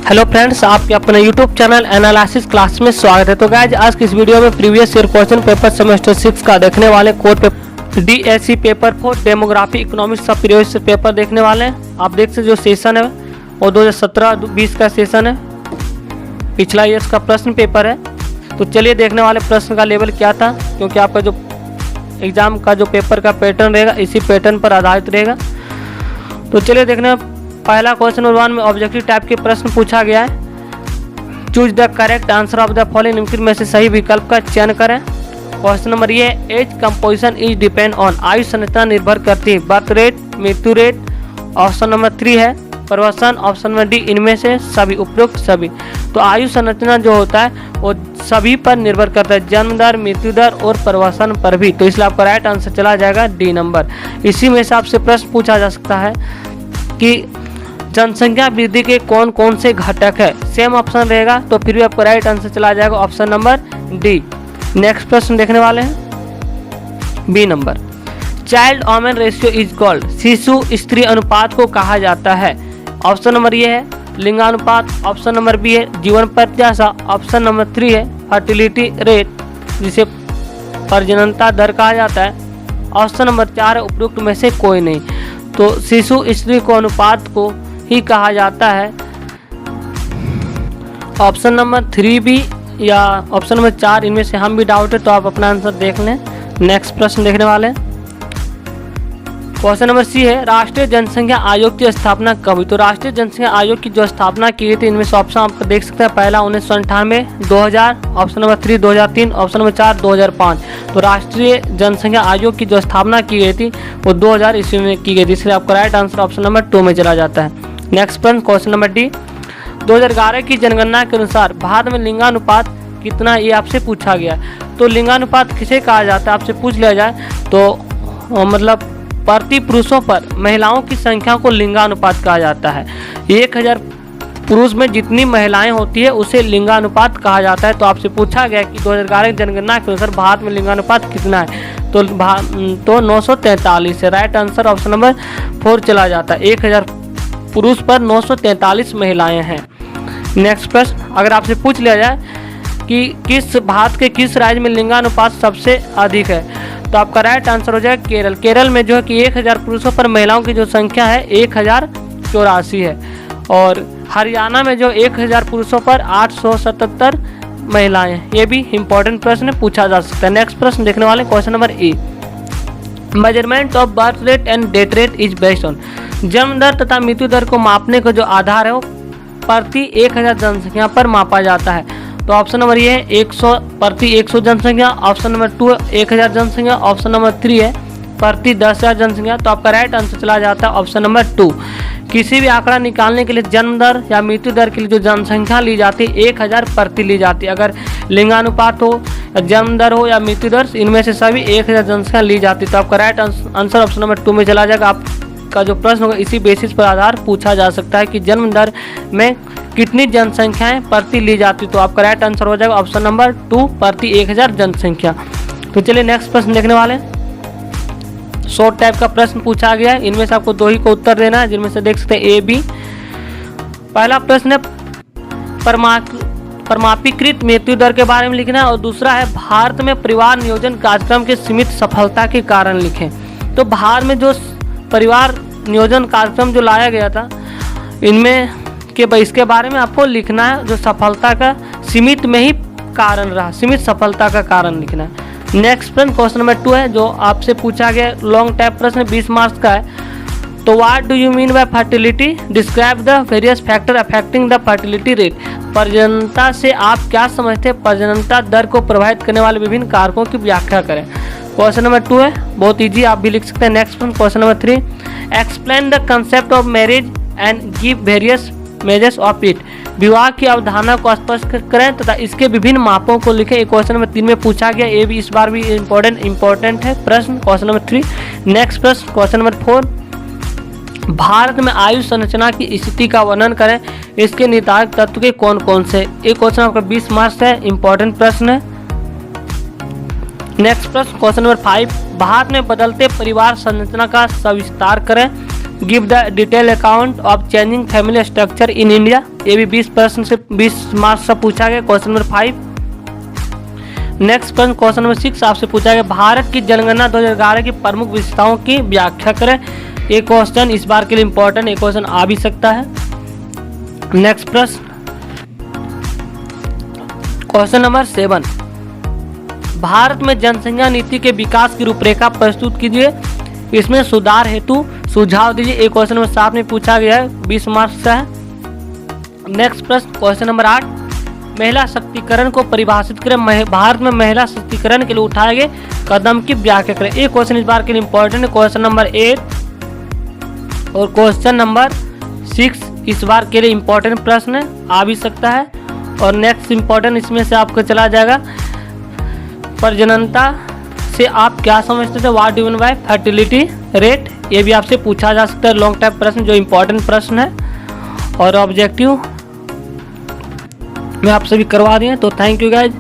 Hello friends, आपके अपने YouTube channel analysis class में स्वागत है। तो गाइज आज की इस वीडियो में previous year question paper semester 6 का देखने वाले core paper DSC paper 4 demography economics सब प्रीवियस पेपर देखने वाले हैं। आप देख सकते जो सेशन है वो 2017-20 का सेशन है, पिछला ईयर्स का प्रश्न पेपर है। तो चलिए देखने वाले प्रश्न का लेवल क्या था, क्योंकि आपका जो एग्जाम का जो पेपर का पैटर्न रहेगा इसी पैटर्न पर आधारित रहेगा। तो चलिए देखने पहला क्वेश्चन नंबर 1 में ऑब्जेक्टिव टाइप के प्रश्न पूछा गया है। Choose the correct answer of the following, निम्नलिखित में से सही विकल्प का चयन करें। क्वेश्चन नंबर ये, age composition is depend on, आयु संरचना निर्भर करती है बर्थ रेट, मृत्यु रेट। ऑप्शन नंबर 3 है प्रवसन। ऑप्शन नंबर डी इनमें से सभी, उपरोक्त सभी। तो आयु संरचना जो होता है वो सभी पर निर्भर करता है, जन्म दर, मृत्यु दर और प्रवसन पर भी। तो इसलिए आपका राइट आंसर चला जाएगा डी नंबर। इसी में से आपसे प्रश्न पूछा जा सकता है कि जनसंख्या वृद्धि के कौन कौन से घटक है, सेम ऑप्शन रहेगा तो फिर भी आपको राइट आंसर चला जाएगा ऑप्शन नंबर डी। नेक्स्ट प्रश्न देखने वाले हैं B number, child women ratio is called, शिशु स्त्री अनुपात को कहा जाता है। ऑप्शन नंबर ये है लिंगानुपात। ऑप्शन नंबर बी है जीवन प्रत्याशा। ऑप्शन नंबर 3 है फर्टिलिटी रेट, जिसे प्रजननता दर कहा जाता है। ऑप्शन नंबर 4 है उपरोक्त में से कोई नहीं। तो शिशु स्त्री को अनुपात को ही कहा जाता है। ऑप्शन नंबर 3 भी या ऑप्शन नंबर 4, इनमें से हम भी डाउट है, तो आप अपना आंसर देख लें। नेक्स्ट प्रश्न देखने वाले हैं क्वेश्चन नंबर सी है, राष्ट्रीय जनसंख्या आयोग की स्थापना कब हुई। तो राष्ट्रीय जनसंख्या आयोग की जो स्थापना की गई थी, इनमें से ऑप्शन आप देख सकते हैं। पहला 1998, 2000, ऑप्शन नंबर 3 2003, ऑप्शन नंबर 4 2005। तो राष्ट्रीय जनसंख्या आयोग की जो स्थापना की गई थी वो 2000 ईस्वी में की गई थी, इसलिए आपका राइट आंसर ऑप्शन नंबर 2 में चला जाता है। नेक्स्ट प्रश्न क्वेश्चन नंबर डी, 2011 की जनगणना के अनुसार भारत में लिंगानुपात कितना, ये आपसे पूछा गया। तो लिंगानुपात किसे कहा जाता है आपसे पूछ लिया जाए तो मतलब प्रति पुरुषों पर महिलाओं की संख्या को लिंगानुपात कहा जाता है। 1000 पुरुष में जितनी महिलाएं होती है उसे लिंगानुपात कहा जाता है। तो आपसे पूछा गया कि 2011 की जनगणना के अनुसार भारत में लिंगानुपात कितना है, तो 943 है। राइट आंसर ऑप्शन नंबर 4 चला जाता है। 1000 पुरुष पर 943 महिलाएं हैं। नेक्स्ट प्रश्न, अगर आपसे पूछ लिया जाए कि भारत के किस राज्य में लिंगानुपात सबसे अधिक है, तो आपका राइट आंसर हो जाएगा केरल। केरल में जो है कि 1000 पुरुषों पर महिलाओं की जो संख्या है 1084 है। और हरियाणा में जो 1000 पुरुषों पर 877 महिलाएं हैं। ये भी इंपॉर्टेंट प्रश्न पूछा जा सकता है। नेक्स्ट प्रश्न देखने वाले question number A, measurement of birth rate and death rate is based on, जन्म दर तथा मृत्यु दर को मापने का जो आधार है वो प्रति 1000 जनसंख्या पर मापा जाता है। तो ऑप्शन नंबर ये है 100 प्रति 100 जनसंख्या। ऑप्शन नंबर 2 1000 जनसंख्या। ऑप्शन नंबर 3 है प्रति 10,000 जनसंख्या। तो आपका राइट आंसर चला जाता है ऑप्शन नंबर 2। किसी भी आंकड़ा निकालने के लिए जन्म दर या मृत्यु दर के लिए जो जनसंख्या ली जाती है 1000 प्रति ली जाती है। अगर लिंगानुपात हो या जन्म दर हो या मृत्यु दर, इनमें से सभी 1000 जनसंख्या ली जाती है। तो आपका राइट आंसर ऑप्शन नंबर 2 में चला जाएगा। आपका जो प्रश्न होगा इसी बेसिस पर आधार पूछा जा सकता है कि जन्म दर में कितनी जनसंख्याएं प्रति ली जाती। तो आपका राइट आंसर हो जाएगा ऑप्शन नंबर 2 प्रति 1000 जनसंख्या। तो चलिए नेक्स्ट प्रश्न देखने वाले हैं। शॉर्ट टाइप का प्रश्न पूछा गया है, इनमें से आपको 2 ही को उत्तर देना है, जिनमें से देख सकते हैं ए बी। पहला प्रश्न है परमापीकृत मृत्यु दर के बारे में लिखना है, और दूसरा है भारत में परिवार नियोजन कार्यक्रम के सीमित सफलता के कारण लिखें। तो भारत में जो परिवार नियोजन कार्यक्रम जो लाया गया था, इनमें इसके बारे में आपको लिखना है, जो सफलता का सीमित में ही कारण रहा, सीमित सफलता का कारण लिखना है। नेक्स्ट प्रश्न क्वेश्चन नंबर 2 है, जो आपसे पूछा गया लॉन्ग टाइप प्रश्न 20 मार्क्स का है। तो what do you mean by fertility, describe the various factor affecting the fertility rate, प्रजननता से आप क्या समझते हैं, प्रजननता दर को प्रभावित करने वाले विभिन्न कारकों की व्याख्या करें। क्वेश्चन नंबर 2 है, बहुत ईजी, आप भी लिख सकते हैं। नेक्स्ट प्रश्न question number 3, explain the concept of marriage and give various measures of it, विवाह की अवधारणा को स्पष्ट करें तथा इसके विभिन्न मापों को लिखें। क्वेश्चन नंबर 3 में पूछा गया, ये भी इस बार भी इम्पोर्टेंट है प्रश्न। Question number 3। नेक्स्ट प्रश्न क्वेश्चन नंबर 4, भारत में आयु संरचना की स्थिति का वर्णन करें, इसके निर्धारक तत्व के कौन कौन से। एक क्वेश्चन आपका 20 मार्क्स है, इंपॉर्टेंट प्रश्न है। नेक्स्ट प्रश्न क्वेश्चन नंबर 5, भारत में बदलते परिवार संरचना का सविस्तार करें। Give the detail account of changing family structure in India. ये भी 20 मार्क्स से पूछा गया, क्वेश्चन नंबर 5। नेक्स्ट प्रश्न क्वेश्चन नंबर 6 आपसे पूछा गया भारत की जनगणना 2011 की प्रमुख विशेषताओं की व्याख्या करें। ये क्वेश्चन इस बार के लिए इंपॉर्टेंट, ये क्वेश्चन आ भी सकता है। नेक्स्ट प्रश्न क्वेश्चन नंबर 7, भारत में जनसंख्या नीति के विकास की रूपरेखा प्रस्तुत कीजिए, इसमें सुधार हेतु सुझाव दीजिए। एक क्वेश्चन नंबर 7 में पूछा गया है, 20 मार्क्स का है। नेक्स्ट प्रश्न क्वेश्चन नंबर 8, महिला शक्तिकरण को परिभाषित करें। भारत में महिला शक्तिकरण के लिए उठाए गए कदम की व्याख्या करें। एक क्वेश्चन इस बार के लिए इंपॉर्टेंट है, क्वेश्चन नंबर 8 और क्वेश्चन नंबर 6 इस बार के लिए इंपॉर्टेंट प्रश्न है, आ भी सकता है। और नेक्स्ट इंपॉर्टेंट इसमें से आपको चला जाएगा प्रजननता से आप क्या समझते थे, what do you mean by fertility rate. ये भी आपसे पूछा जा सकता है, लॉन्ग टाइप प्रश्न जो इंपॉर्टेंट प्रश्न है। और ऑब्जेक्टिव मैं आप सभी करवा दिए, तो थैंक यू गाइज।